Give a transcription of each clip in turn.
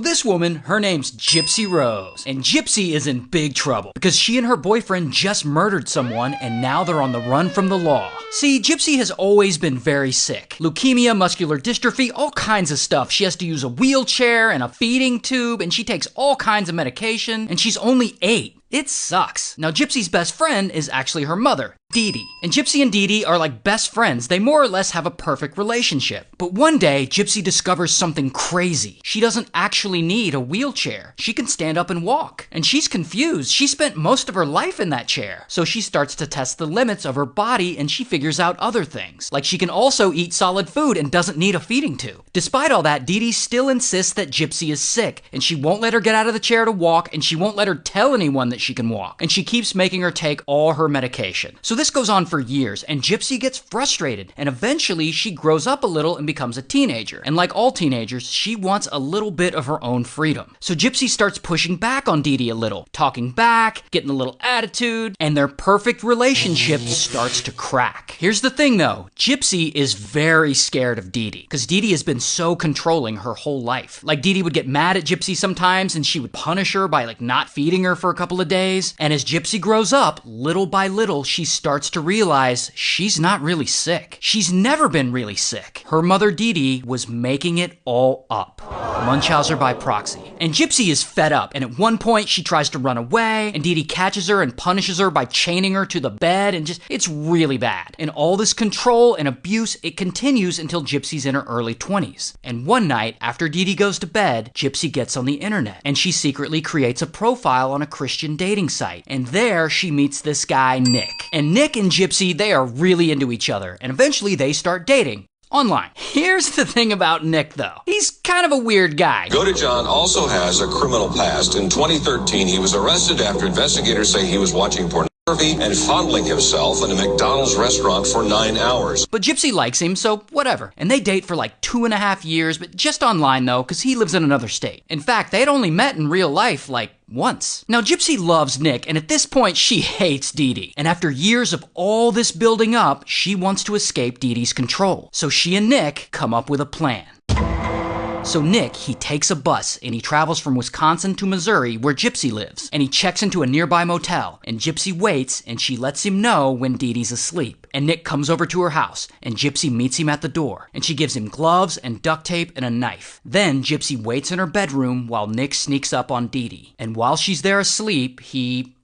This woman, her name's Gypsy Rose, and Gypsy is in big trouble because she and her boyfriend just murdered someone and now they're on the run from the law. See, Gypsy has always been very sick. Leukemia, muscular dystrophy, all kinds of stuff. She has to use a wheelchair and a feeding tube, and she takes all kinds of medication, and she's only 8. It sucks. Now, Gypsy's best friend is actually her mother, Dee Dee. And Gypsy and Dee Dee are like best friends. They more or less have a perfect relationship. But one day, Gypsy discovers something crazy. She doesn't actually need a wheelchair. She can stand up and walk. And she's confused. She spent most of her life in that chair. So she starts to test the limits of her body and she figures out other things. Like she can also eat solid food and doesn't need a feeding tube. Despite all that, Dee Dee still insists that Gypsy is sick. And she won't let her get out of the chair to walk. And she won't let her tell anyone that she can walk. And she keeps making her take all her medication. So this goes on for years, and Gypsy gets frustrated, and eventually she grows up a little and becomes a teenager. And like all teenagers, she wants a little bit of her own freedom. So Gypsy starts pushing back on Dee Dee a little, talking back, getting a little attitude, and their perfect relationship starts to crack. Here's the thing though, Gypsy is very scared of Dee Dee, because Dee Dee has been so controlling her whole life. Like Dee Dee would get mad at Gypsy sometimes, and she would punish her by like not feeding her for a couple of days. And as Gypsy grows up, little by little, she starts to realize she's not really sick. She's never been really sick. Her mother Dee Dee was making it all up. Munchausen by proxy. And Gypsy is fed up, and at one point she tries to run away, and Dee Dee catches her and punishes her by chaining her to the bed, and it's really bad. And all this control and abuse, it continues until Gypsy's in her early 20s. And one night, after Dee Dee goes to bed, Gypsy gets on the internet, and she secretly creates a profile on a Christian dating site. And there she meets this guy, Nick. And Nick and Gypsy, they are really into each other, and eventually they start dating. Online. Here's the thing about Nick, though. He's kind of a weird guy. Godejohn also has a criminal past. In 2013, he was arrested after investigators say he was watching pornography and fondling himself in a McDonald's restaurant for 9 hours. But Gypsy likes him, so whatever. And they date for like 2.5 years, but just online though, because he lives in another state. In fact, they had only met in real life like once. Now, Gypsy loves Nick, and at this point, she hates Dee Dee. And after years of all this building up, she wants to escape Dee Dee's control. So she and Nick come up with a plan. So Nick, he takes a bus and he travels from Wisconsin to Missouri where Gypsy lives. And he checks into a nearby motel, and Gypsy waits and she lets him know when Dee Dee's asleep. And Nick comes over to her house and Gypsy meets him at the door. And she gives him gloves and duct tape and a knife. Then Gypsy waits in her bedroom while Nick sneaks up on Dee Dee. And while she's there asleep, he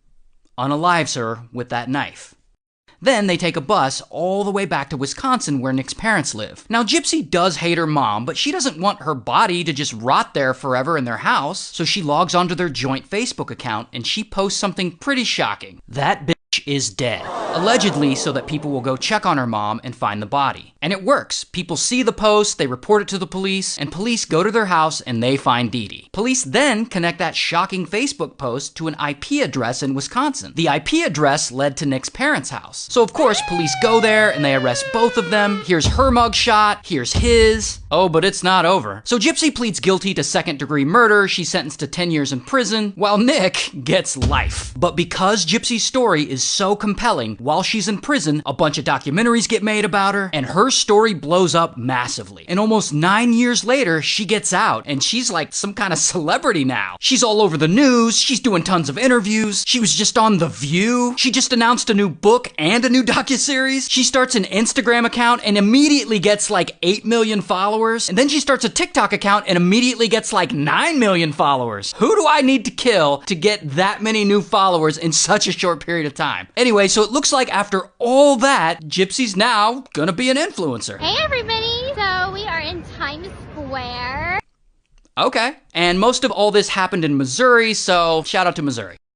unalives her with that knife. Then they take a bus all the way back to Wisconsin where Nick's parents live. Now, Gypsy does hate her mom, but she doesn't want her body to just rot there forever in their house. So she logs onto their joint Facebook account and she posts something pretty shocking. That bitch is dead. Allegedly so that people will go check on her mom and find the body. And it works. People see the post, they report it to the police, and police go to their house and they find Dee Dee. Police then connect that shocking Facebook post to an IP address in Wisconsin. The IP address led to Nick's parents' house. So of course, police go there and they arrest both of them. Here's her mugshot, here's his. Oh, but it's not over. So Gypsy pleads guilty to second-degree murder. She's sentenced to 10 years in prison, while Nick gets life. But because Gypsy's story is so compelling, while she's in prison, a bunch of documentaries get made about her, and her story blows up massively. And almost 9 years later, she gets out, and she's like some kind of celebrity now. She's all over the news, she's doing tons of interviews, she was just on The View, she just announced a new book and a new docuseries. She starts an Instagram account and immediately gets like 8 million followers, and then she starts a TikTok account and immediately gets like 9 million followers. Who do I need to kill to get that many new followers in such a short period of time? Anyway, so it looks like after all that, Gypsy's now gonna be an influencer. Hey everybody! So we are in Times Square. Okay. And most of all this happened in Missouri, so shout out to Missouri.